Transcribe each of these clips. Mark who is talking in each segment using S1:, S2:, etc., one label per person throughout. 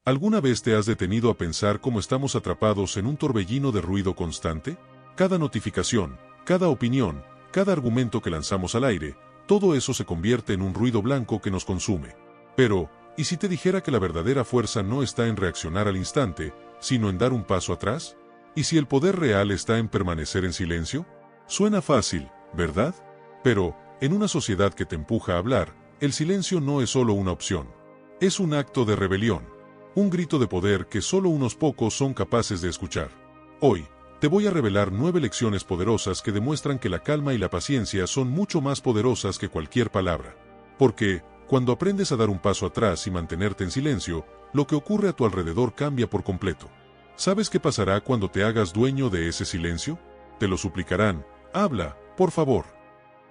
S1: ¿Alguna vez te has detenido a pensar cómo estamos atrapados en un torbellino de ruido constante? Cada notificación, cada opinión, cada argumento que lanzamos al aire, todo eso se convierte en un ruido blanco que nos consume. Pero, ¿y si te dijera que la verdadera fuerza no está en reaccionar al instante, sino en dar un paso atrás? ¿Y si el poder real está en permanecer en silencio? Suena fácil, ¿verdad? Pero, en una sociedad que te empuja a hablar, el silencio no es solo una opción. Es un acto de rebelión. Un grito de poder que solo unos pocos son capaces de escuchar. Hoy, te voy a revelar 9 lecciones poderosas que demuestran que la calma y la paciencia son mucho más poderosas que cualquier palabra. Porque, cuando aprendes a dar un paso atrás y mantenerte en silencio, lo que ocurre a tu alrededor cambia por completo. ¿Sabes qué pasará cuando te hagas dueño de ese silencio? Te lo suplicarán: habla, por favor.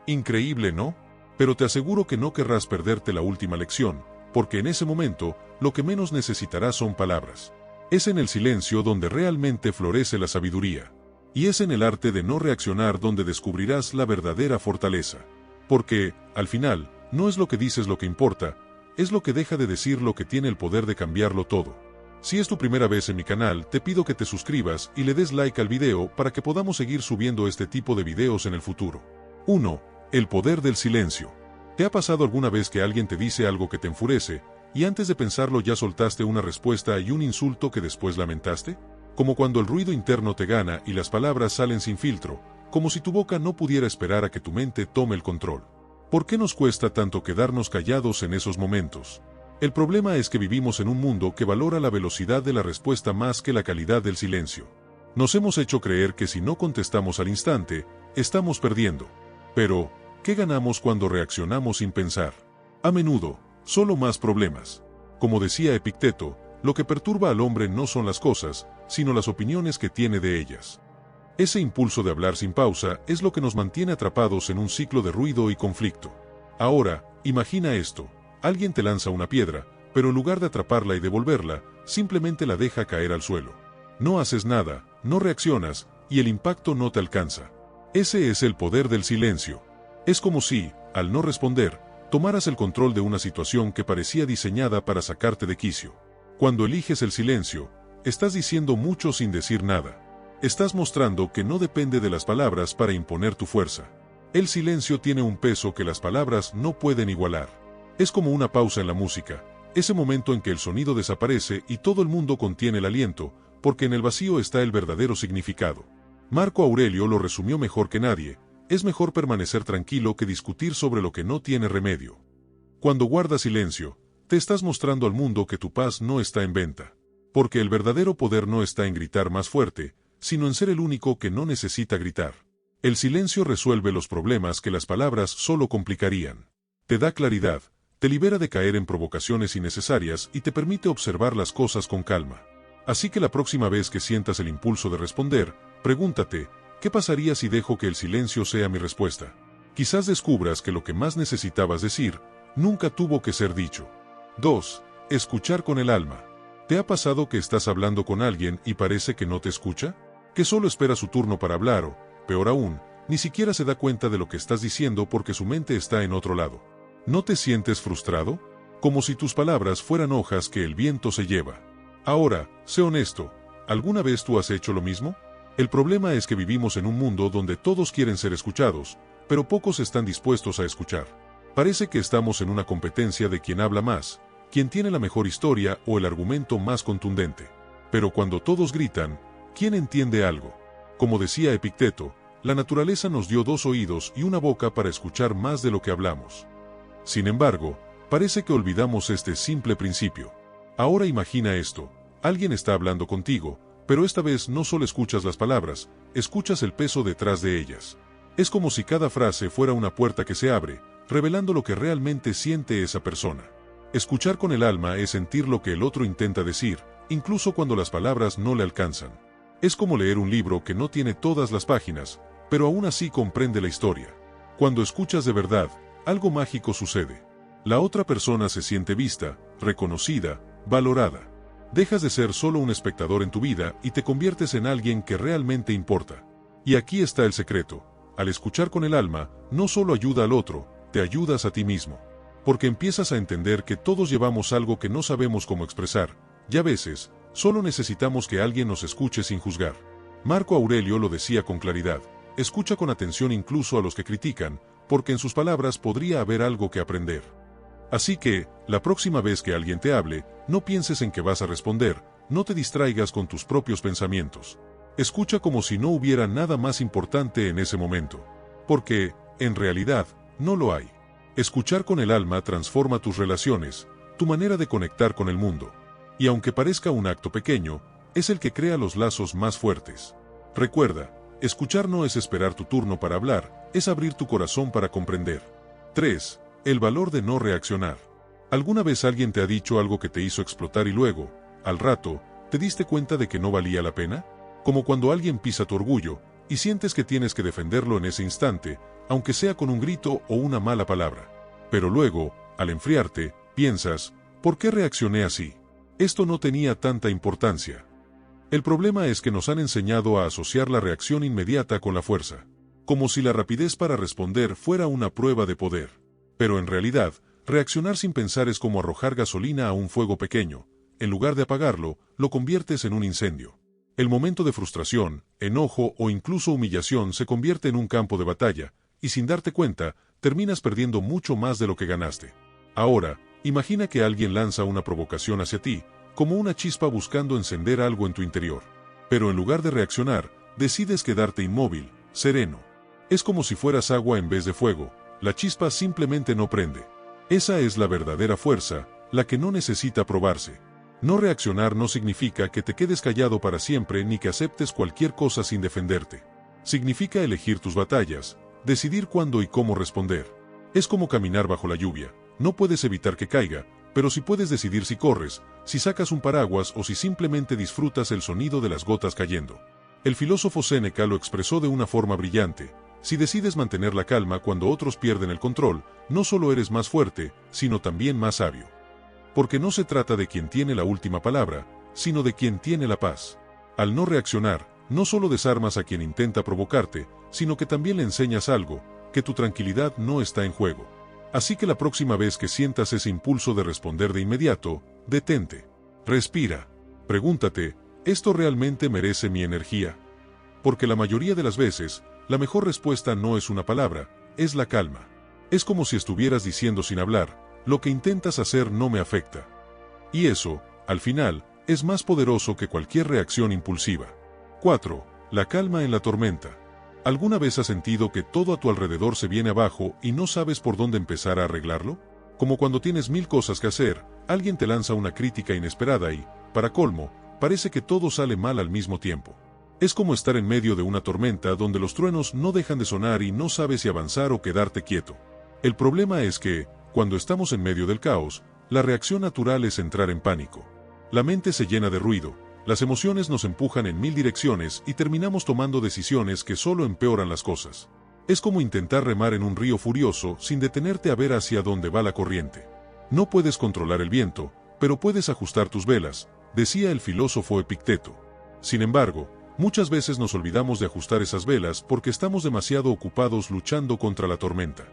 S1: Increíble, ¿no? Pero te aseguro que no querrás perderte la última lección, porque en ese momento, lo que menos necesitarás son palabras. Es en el silencio donde realmente florece la sabiduría. Y es en el arte de no reaccionar donde descubrirás la verdadera fortaleza. Porque, al final, no es lo que dices lo que importa, es lo que deja de decir lo que tiene el poder de cambiarlo todo. Si es tu primera vez en mi canal, te pido que te suscribas y le des like al video para que podamos seguir subiendo este tipo de videos en el futuro. 1. El poder del silencio. ¿Te ha pasado alguna vez que alguien te dice algo que te enfurece, y antes de pensarlo ya soltaste una respuesta y un insulto que después lamentaste? Como cuando el ruido interno te gana y las palabras salen sin filtro, como si tu boca no pudiera esperar a que tu mente tome el control. ¿Por qué nos cuesta tanto quedarnos callados en esos momentos? El problema es que vivimos en un mundo que valora la velocidad de la respuesta más que la calidad del silencio. Nos hemos hecho creer que si no contestamos al instante, estamos perdiendo. Pero, ¿qué ganamos cuando reaccionamos sin pensar? A menudo, solo más problemas. Como decía Epicteto, lo que perturba al hombre no son las cosas, sino las opiniones que tiene de ellas. Ese impulso de hablar sin pausa es lo que nos mantiene atrapados en un ciclo de ruido y conflicto. Ahora, imagina esto: alguien te lanza una piedra, pero en lugar de atraparla y devolverla, simplemente la deja caer al suelo. No haces nada, no reaccionas, y el impacto no te alcanza. Ese es el poder del silencio. Es como si, al no responder, tomaras el control de una situación que parecía diseñada para sacarte de quicio. Cuando eliges el silencio, estás diciendo mucho sin decir nada. Estás mostrando que no depende de las palabras para imponer tu fuerza. El silencio tiene un peso que las palabras no pueden igualar. Es como una pausa en la música, ese momento en que el sonido desaparece y todo el mundo contiene el aliento, porque en el vacío está el verdadero significado. Marco Aurelio lo resumió mejor que nadie: es mejor permanecer tranquilo que discutir sobre lo que no tiene remedio. Cuando guardas silencio, te estás mostrando al mundo que tu paz no está en venta. Porque el verdadero poder no está en gritar más fuerte, sino en ser el único que no necesita gritar. El silencio resuelve los problemas que las palabras solo complicarían. Te da claridad, te libera de caer en provocaciones innecesarias y te permite observar las cosas con calma. Así que la próxima vez que sientas el impulso de responder, pregúntate: ¿qué pasaría si dejo que el silencio sea mi respuesta? Quizás descubras que lo que más necesitabas decir nunca tuvo que ser dicho. 2. Escuchar con el alma. ¿Te ha pasado que estás hablando con alguien y parece que no te escucha? ¿Que solo espera su turno para hablar o, peor aún, ni siquiera se da cuenta de lo que estás diciendo porque su mente está en otro lado? ¿No te sientes frustrado? Como si tus palabras fueran hojas que el viento se lleva. Ahora, sé honesto, ¿alguna vez tú has hecho lo mismo? El problema es que vivimos en un mundo donde todos quieren ser escuchados, pero pocos están dispuestos a escuchar. Parece que estamos en una competencia de quién habla más, quién tiene la mejor historia o el argumento más contundente. Pero cuando todos gritan, ¿quién entiende algo? Como decía Epicteto, la naturaleza nos dio 2 oídos y una boca para escuchar más de lo que hablamos. Sin embargo, parece que olvidamos este simple principio. Ahora imagina esto: alguien está hablando contigo, pero esta vez no solo escuchas las palabras, escuchas el peso detrás de ellas. Es como si cada frase fuera una puerta que se abre, revelando lo que realmente siente esa persona. Escuchar con el alma es sentir lo que el otro intenta decir, incluso cuando las palabras no le alcanzan. Es como leer un libro que no tiene todas las páginas, pero aún así comprende la historia. Cuando escuchas de verdad, algo mágico sucede. La otra persona se siente vista, reconocida, valorada. Dejas de ser solo un espectador en tu vida y te conviertes en alguien que realmente importa. Y aquí está el secreto: al escuchar con el alma, no solo ayuda al otro, te ayudas a ti mismo. Porque empiezas a entender que todos llevamos algo que no sabemos cómo expresar, Y a veces, solo necesitamos que alguien nos escuche sin juzgar. Marco Aurelio lo decía con claridad: escucha con atención incluso a los que critican, porque en sus palabras podría haber algo que aprender. Así que, la próxima vez que alguien te hable, no pienses en que vas a responder, no te distraigas con tus propios pensamientos. Escucha como si no hubiera nada más importante en ese momento. Porque, en realidad, no lo hay. Escuchar con el alma transforma tus relaciones, tu manera de conectar con el mundo. Y aunque parezca un acto pequeño, es el que crea los lazos más fuertes. Recuerda, escuchar no es esperar tu turno para hablar, es abrir tu corazón para comprender. 3. El valor de no reaccionar. ¿Alguna vez alguien te ha dicho algo que te hizo explotar y luego, al rato, te diste cuenta de que no valía la pena? Como cuando alguien pisa tu orgullo, y sientes que tienes que defenderlo en ese instante, aunque sea con un grito o una mala palabra. Pero luego, al enfriarte, piensas: ¿por qué reaccioné así? Esto no tenía tanta importancia. El problema es que nos han enseñado a asociar la reacción inmediata con la fuerza, como si la rapidez para responder fuera una prueba de poder. Pero en realidad, reaccionar sin pensar es como arrojar gasolina a un fuego pequeño. En lugar de apagarlo, lo conviertes en un incendio. El momento de frustración, enojo o incluso humillación se convierte en un campo de batalla, y sin darte cuenta, terminas perdiendo mucho más de lo que ganaste. Ahora, imagina que alguien lanza una provocación hacia ti, como una chispa buscando encender algo en tu interior. Pero en lugar de reaccionar, decides quedarte inmóvil, sereno. Es como si fueras agua en vez de fuego, la chispa simplemente no prende. Esa es la verdadera fuerza, la que no necesita probarse. No reaccionar no significa que te quedes callado para siempre ni que aceptes cualquier cosa sin defenderte. Significa elegir tus batallas, decidir cuándo y cómo responder. Es como caminar bajo la lluvia. No puedes evitar que caiga, pero sí puedes decidir si corres, si sacas un paraguas o si simplemente disfrutas el sonido de las gotas cayendo. El filósofo Séneca lo expresó de una forma brillante: si decides mantener la calma cuando otros pierden el control, no solo eres más fuerte, sino también más sabio. Porque no se trata de quien tiene la última palabra, sino de quien tiene la paz. Al no reaccionar, no solo desarmas a quien intenta provocarte, sino que también le enseñas algo: que tu tranquilidad no está en juego. Así que la próxima vez que sientas ese impulso de responder de inmediato, detente. Respira. Pregúntate: ¿esto realmente merece mi energía? Porque la mayoría de las veces, la mejor respuesta no es una palabra, es la calma. Es como si estuvieras diciendo sin hablar: lo que intentas hacer no me afecta. Y eso, al final, es más poderoso que cualquier reacción impulsiva. 4. La calma en la tormenta. ¿Alguna vez has sentido que todo a tu alrededor se viene abajo y no sabes por dónde empezar a arreglarlo? Como cuando tienes 1000 cosas que hacer, alguien te lanza una crítica inesperada y, para colmo, parece que todo sale mal al mismo tiempo. Es como estar en medio de una tormenta donde los truenos no dejan de sonar y no sabes si avanzar o quedarte quieto. El problema es que, cuando estamos en medio del caos, la reacción natural es entrar en pánico. La mente se llena de ruido, las emociones nos empujan en 1000 direcciones y terminamos tomando decisiones que solo empeoran las cosas. Es como intentar remar en un río furioso sin detenerte a ver hacia dónde va la corriente. No puedes controlar el viento, pero puedes ajustar tus velas, decía el filósofo Epicteto. Sin embargo, muchas veces nos olvidamos de ajustar esas velas porque estamos demasiado ocupados luchando contra la tormenta.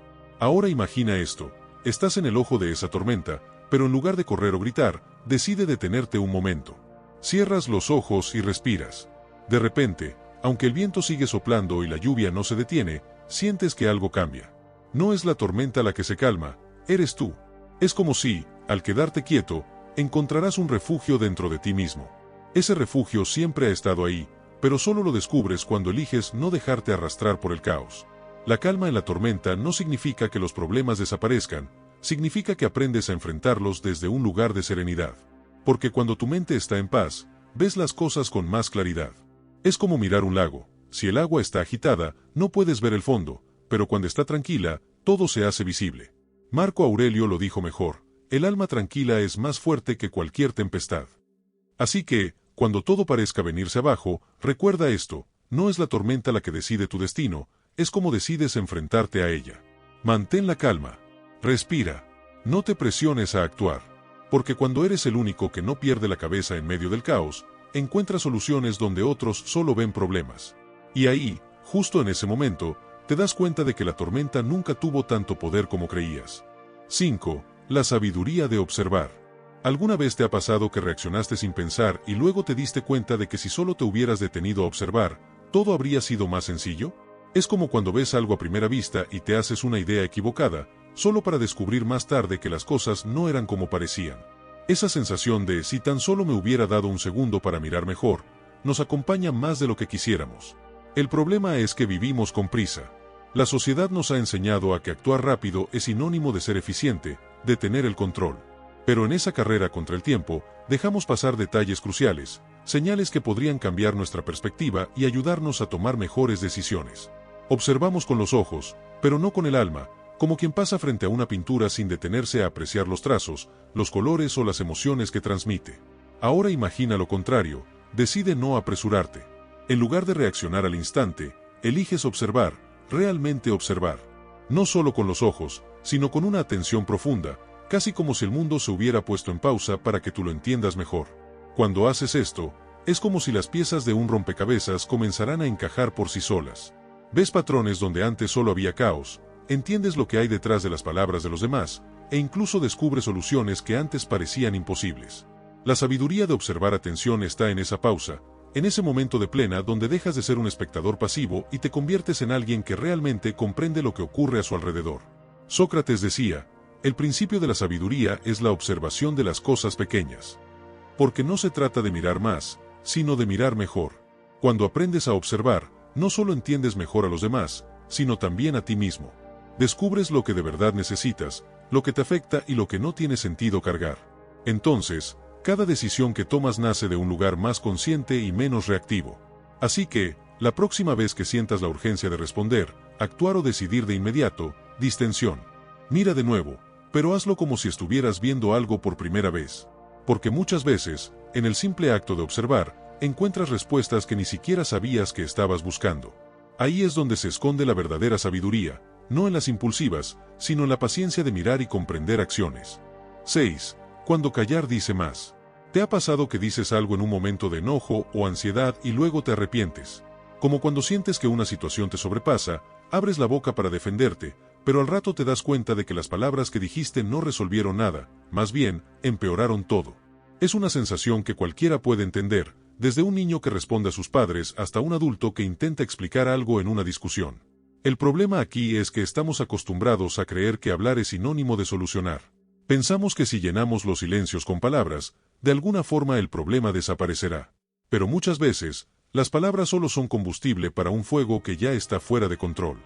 S1: Ahora imagina esto: estás en el ojo de esa tormenta, pero en lugar de correr o gritar, decide detenerte un momento. Cierras los ojos y respiras. De repente, aunque el viento sigue soplando y la lluvia no se detiene, sientes que algo cambia. No es la tormenta la que se calma, eres tú. Es como si, al quedarte quieto, encontrarás un refugio dentro de ti mismo. Ese refugio siempre ha estado ahí, pero solo lo descubres cuando eliges no dejarte arrastrar por el caos. La calma en la tormenta no significa que los problemas desaparezcan, significa que aprendes a enfrentarlos desde un lugar de serenidad. Porque cuando tu mente está en paz, ves las cosas con más claridad. Es como mirar un lago: si el agua está agitada, no puedes ver el fondo, pero cuando está tranquila, todo se hace visible. Marco Aurelio lo dijo mejor: el alma tranquila es más fuerte que cualquier tempestad. Así que, cuando todo parezca venirse abajo, recuerda esto: no es la tormenta la que decide tu destino, es como decides enfrentarte a ella. Mantén la calma. Respira. No te presiones a actuar. Porque cuando eres el único que no pierde la cabeza en medio del caos, encuentras soluciones donde otros solo ven problemas. Y ahí, justo en ese momento, te das cuenta de que la tormenta nunca tuvo tanto poder como creías. 5. La sabiduría de observar. ¿Alguna vez te ha pasado que reaccionaste sin pensar y luego te diste cuenta de que si solo te hubieras detenido a observar, todo habría sido más sencillo? Es como cuando ves algo a primera vista y te haces una idea equivocada, solo para descubrir más tarde que las cosas no eran como parecían. Esa sensación de si tan solo me hubiera dado un segundo para mirar mejor, nos acompaña más de lo que quisiéramos. El problema es que vivimos con prisa. La sociedad nos ha enseñado a que actuar rápido es sinónimo de ser eficiente, de tener el control. Pero en esa carrera contra el tiempo, dejamos pasar detalles cruciales, señales que podrían cambiar nuestra perspectiva y ayudarnos a tomar mejores decisiones. Observamos con los ojos, pero no con el alma, como quien pasa frente a una pintura sin detenerse a apreciar los trazos, los colores o las emociones que transmite. Ahora imagina lo contrario, decide no apresurarte. En lugar de reaccionar al instante, eliges observar, realmente observar. No solo con los ojos, sino con una atención profunda, casi como si el mundo se hubiera puesto en pausa para que tú lo entiendas mejor. Cuando haces esto, es como si las piezas de un rompecabezas comenzaran a encajar por sí solas. Ves patrones donde antes solo había caos, entiendes lo que hay detrás de las palabras de los demás, e incluso descubres soluciones que antes parecían imposibles. La sabiduría de observar atención está en esa pausa, en ese momento de plena donde dejas de ser un espectador pasivo y te conviertes en alguien que realmente comprende lo que ocurre a su alrededor. Sócrates decía, el principio de la sabiduría es la observación de las cosas pequeñas. Porque no se trata de mirar más, sino de mirar mejor. Cuando aprendes a observar, no solo entiendes mejor a los demás, sino también a ti mismo. Descubres lo que de verdad necesitas, lo que te afecta y lo que no tiene sentido cargar. Entonces, cada decisión que tomas nace de un lugar más consciente y menos reactivo. Así que, la próxima vez que sientas la urgencia de responder, actuar o decidir de inmediato, distensión. Mira de nuevo, pero hazlo como si estuvieras viendo algo por primera vez. Porque muchas veces, en el simple acto de observar, encuentras respuestas que ni siquiera sabías que estabas buscando. Ahí es donde se esconde la verdadera sabiduría, no en las impulsivas, sino en la paciencia de mirar y comprender acciones. 6. Cuando callar dice más. ¿Te ha pasado que dices algo en un momento de enojo o ansiedad y luego te arrepientes? Como cuando sientes que una situación te sobrepasa, abres la boca para defenderte, pero al rato te das cuenta de que las palabras que dijiste no resolvieron nada, más bien, empeoraron todo. Es una sensación que cualquiera puede entender, desde un niño que responde a sus padres hasta un adulto que intenta explicar algo en una discusión. El problema aquí es que estamos acostumbrados a creer que hablar es sinónimo de solucionar. Pensamos que si llenamos los silencios con palabras, de alguna forma el problema desaparecerá. Pero muchas veces, las palabras solo son combustible para un fuego que ya está fuera de control.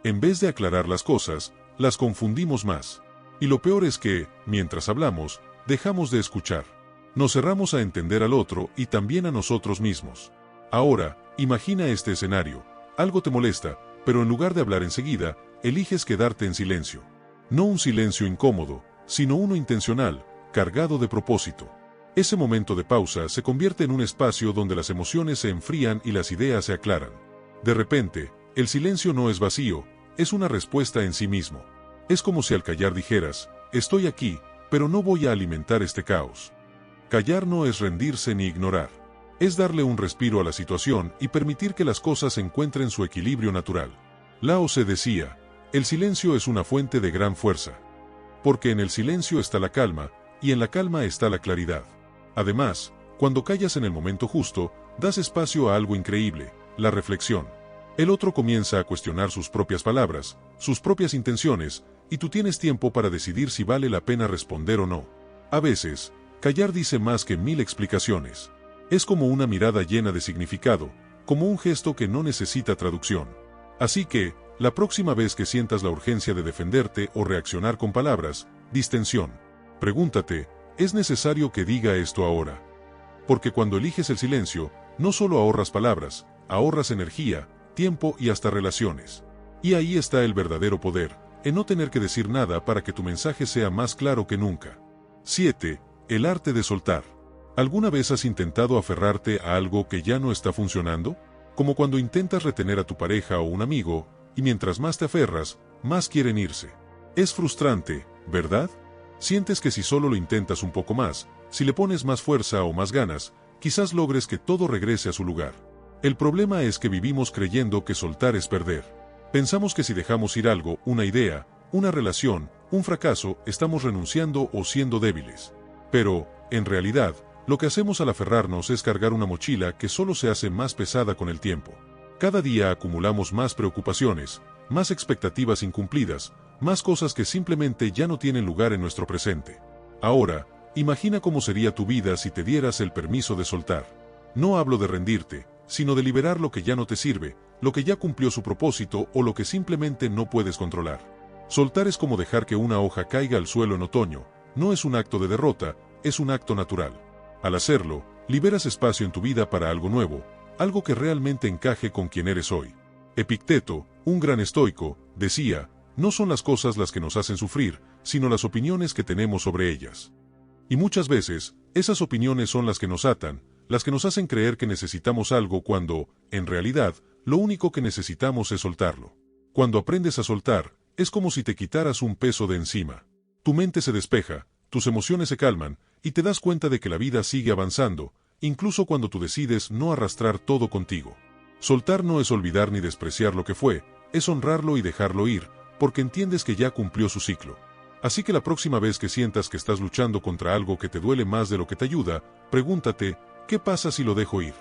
S1: En vez de aclarar las cosas, las confundimos más. Y lo peor es que, mientras hablamos, dejamos de escuchar. Nos cerramos a entender al otro y también a nosotros mismos. Ahora, imagina este escenario. Algo te molesta, pero en lugar de hablar enseguida, eliges quedarte en silencio. No un silencio incómodo, sino uno intencional, cargado de propósito. Ese momento de pausa se convierte en un espacio donde las emociones se enfrían y las ideas se aclaran. De repente, el silencio no es vacío, es una respuesta en sí mismo. Es como si al callar dijeras, estoy aquí, pero no voy a alimentar este caos. Callar no es rendirse ni ignorar. Es darle un respiro a la situación y permitir que las cosas encuentren su equilibrio natural. Lao Tse decía, el silencio es una fuente de gran fuerza. Porque en el silencio está la calma, y en la calma está la claridad. Además, cuando callas en el momento justo, das espacio a algo increíble, la reflexión. El otro comienza a cuestionar sus propias palabras, sus propias intenciones, y tú tienes tiempo para decidir si vale la pena responder o no. A veces, callar dice más que 1000 explicaciones. Es como una mirada llena de significado, como un gesto que no necesita traducción. Así que, la próxima vez que sientas la urgencia de defenderte o reaccionar con palabras, distensión. Pregúntate, ¿es necesario que diga esto ahora? Porque cuando eliges el silencio, no solo ahorras palabras, ahorras energía, tiempo y hasta relaciones. Y ahí está el verdadero poder, en no tener que decir nada para que tu mensaje sea más claro que nunca. 7. El arte de soltar. ¿Alguna vez has intentado aferrarte a algo que ya no está funcionando? Como cuando intentas retener a tu pareja o un amigo, y mientras más te aferras, más quieren irse. Es frustrante, ¿verdad? Sientes que si solo lo intentas un poco más, si le pones más fuerza o más ganas, quizás logres que todo regrese a su lugar. El problema es que vivimos creyendo que soltar es perder. Pensamos que si dejamos ir algo, una idea, una relación, un fracaso, estamos renunciando o siendo débiles. Pero, en realidad, lo que hacemos al aferrarnos es cargar una mochila que solo se hace más pesada con el tiempo. Cada día acumulamos más preocupaciones, más expectativas incumplidas, más cosas que simplemente ya no tienen lugar en nuestro presente. Ahora, imagina cómo sería tu vida si te dieras el permiso de soltar. No hablo de rendirte, sino de liberar lo que ya no te sirve, lo que ya cumplió su propósito o lo que simplemente no puedes controlar. Soltar es como dejar que una hoja caiga al suelo en otoño, no es un acto de derrota, es un acto natural. Al hacerlo, liberas espacio en tu vida para algo nuevo, algo que realmente encaje con quien eres hoy. Epicteto, un gran estoico, decía, no son las cosas las que nos hacen sufrir, sino las opiniones que tenemos sobre ellas. Y muchas veces, esas opiniones son las que nos atan, las que nos hacen creer que necesitamos algo cuando, en realidad, lo único que necesitamos es soltarlo. Cuando aprendes a soltar, es como si te quitaras un peso de encima. Tu mente se despeja, tus emociones se calman, y te das cuenta de que la vida sigue avanzando, incluso cuando tú decides no arrastrar todo contigo. Soltar no es olvidar ni despreciar lo que fue, es honrarlo y dejarlo ir, porque entiendes que ya cumplió su ciclo. Así que la próxima vez que sientas que estás luchando contra algo que te duele más de lo que te ayuda, pregúntate, ¿qué pasa si lo dejo ir?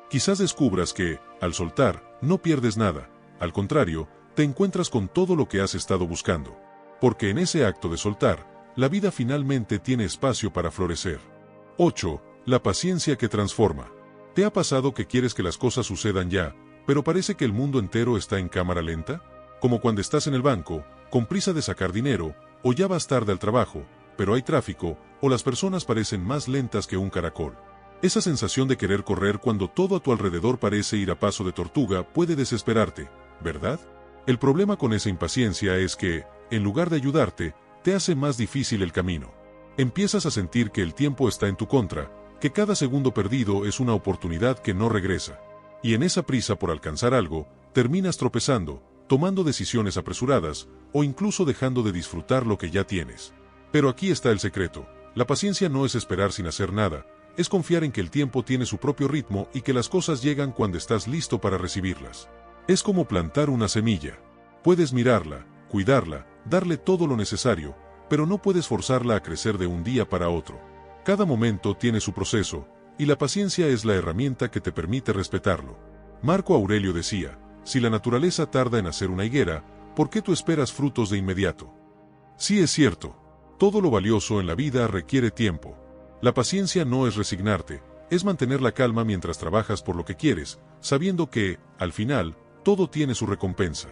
S1: Quizás descubras que, al soltar, no pierdes nada, al contrario, te encuentras con todo lo que has estado buscando. Porque en ese acto de soltar, la vida finalmente tiene espacio para florecer. 8. La paciencia que transforma. ¿Te ha pasado que quieres que las cosas sucedan ya, pero parece que el mundo entero está en cámara lenta? Como cuando estás en el banco, con prisa de sacar dinero, o ya vas tarde al trabajo, pero hay tráfico, o las personas parecen más lentas que un caracol. Esa sensación de querer correr cuando todo a tu alrededor parece ir a paso de tortuga puede desesperarte, ¿verdad? El problema con esa impaciencia es que, en lugar de ayudarte, te hace más difícil el camino. Empiezas a sentir que el tiempo está en tu contra, que cada segundo perdido es una oportunidad que no regresa. Y en esa prisa por alcanzar algo, terminas tropezando, tomando decisiones apresuradas, o incluso dejando de disfrutar lo que ya tienes. Pero aquí está el secreto. La paciencia no es esperar sin hacer nada, es confiar en que el tiempo tiene su propio ritmo y que las cosas llegan cuando estás listo para recibirlas. Es como plantar una semilla. Puedes mirarla, cuidarla, darle todo lo necesario, pero no puedes forzarla a crecer de un día para otro. Cada momento tiene su proceso, y la paciencia es la herramienta que te permite respetarlo. Marco Aurelio decía, si la naturaleza tarda en hacer una higuera, ¿por qué tú esperas frutos de inmediato? Sí es cierto, todo lo valioso en la vida requiere tiempo. La paciencia no es resignarte, es mantener la calma mientras trabajas por lo que quieres, sabiendo que, al final, todo tiene su recompensa.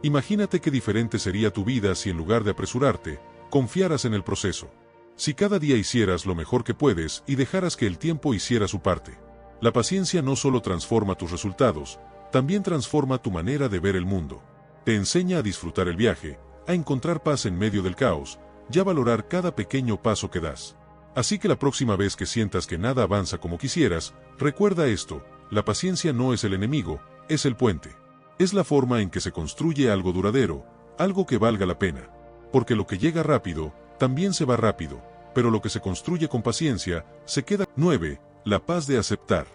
S1: Imagínate qué diferente sería tu vida si en lugar de apresurarte, confiaras en el proceso. Si cada día hicieras lo mejor que puedes y dejaras que el tiempo hiciera su parte. La paciencia no solo transforma tus resultados, también transforma tu manera de ver el mundo. Te enseña a disfrutar el viaje, a encontrar paz en medio del caos, y a valorar cada pequeño paso que das. Así que la próxima vez que sientas que nada avanza como quisieras, recuerda esto, la paciencia no es el enemigo, es el puente. Es la forma en que se construye algo duradero, algo que valga la pena. Porque lo que llega rápido, también se va rápido, pero lo que se construye con paciencia, se queda. 9. La paz de aceptar.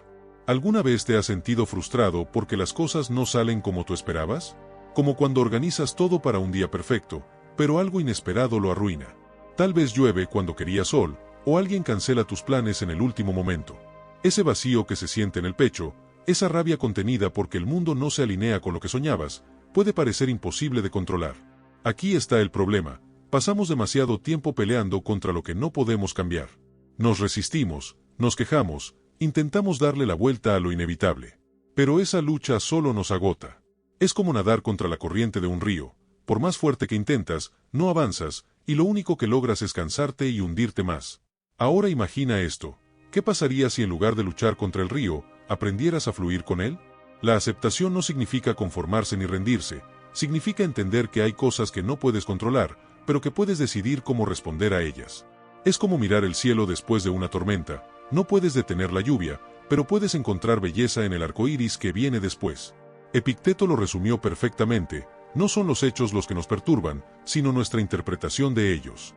S1: ¿Alguna vez te has sentido frustrado porque las cosas no salen como tú esperabas? Como cuando organizas todo para un día perfecto, pero algo inesperado lo arruina. Tal vez llueve cuando querías sol, o alguien cancela tus planes en el último momento. Ese vacío que se siente en el pecho, esa rabia contenida porque el mundo no se alinea con lo que soñabas, puede parecer imposible de controlar. Aquí está el problema. Pasamos demasiado tiempo peleando contra lo que no podemos cambiar. Nos resistimos, nos quejamos, intentamos darle la vuelta a lo inevitable. Pero esa lucha solo nos agota. Es como nadar contra la corriente de un río. Por más fuerte que intentas, no avanzas, y lo único que logras es cansarte y hundirte más. Ahora imagina esto. ¿Qué pasaría si en lugar de luchar contra el río, aprendieras a fluir con él? La aceptación no significa conformarse ni rendirse, significa entender que hay cosas que no puedes controlar, pero que puedes decidir cómo responder a ellas. Es como mirar el cielo después de una tormenta, no puedes detener la lluvia, pero puedes encontrar belleza en el arco iris que viene después. Epicteto lo resumió perfectamente, no son los hechos los que nos perturban, sino nuestra interpretación de ellos.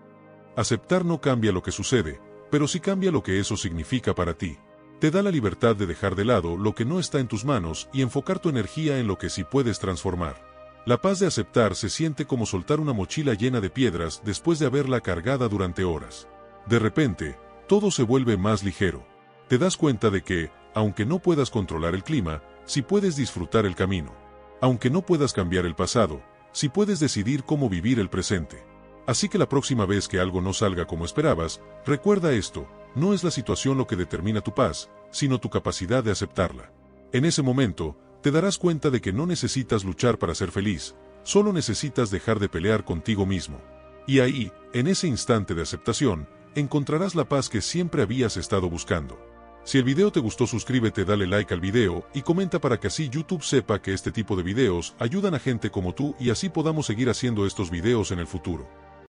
S1: Aceptar no cambia lo que sucede, pero sí cambia lo que eso significa para ti. Te da la libertad de dejar de lado lo que no está en tus manos y enfocar tu energía en lo que sí puedes transformar. La paz de aceptar se siente como soltar una mochila llena de piedras después de haberla cargada durante horas. De repente, todo se vuelve más ligero. Te das cuenta de que, aunque no puedas controlar el clima, sí puedes disfrutar el camino. Aunque no puedas cambiar el pasado, sí puedes decidir cómo vivir el presente. Así que la próxima vez que algo no salga como esperabas, recuerda esto: no es la situación lo que determina tu paz, sino tu capacidad de aceptarla. En ese momento, te darás cuenta de que no necesitas luchar para ser feliz, solo necesitas dejar de pelear contigo mismo. Y ahí, en ese instante de aceptación, encontrarás la paz que siempre habías estado buscando. Si el video te gustó, suscríbete, dale like al video y comenta para que así YouTube sepa que este tipo de videos ayudan a gente como tú y así podamos seguir haciendo estos videos en el futuro.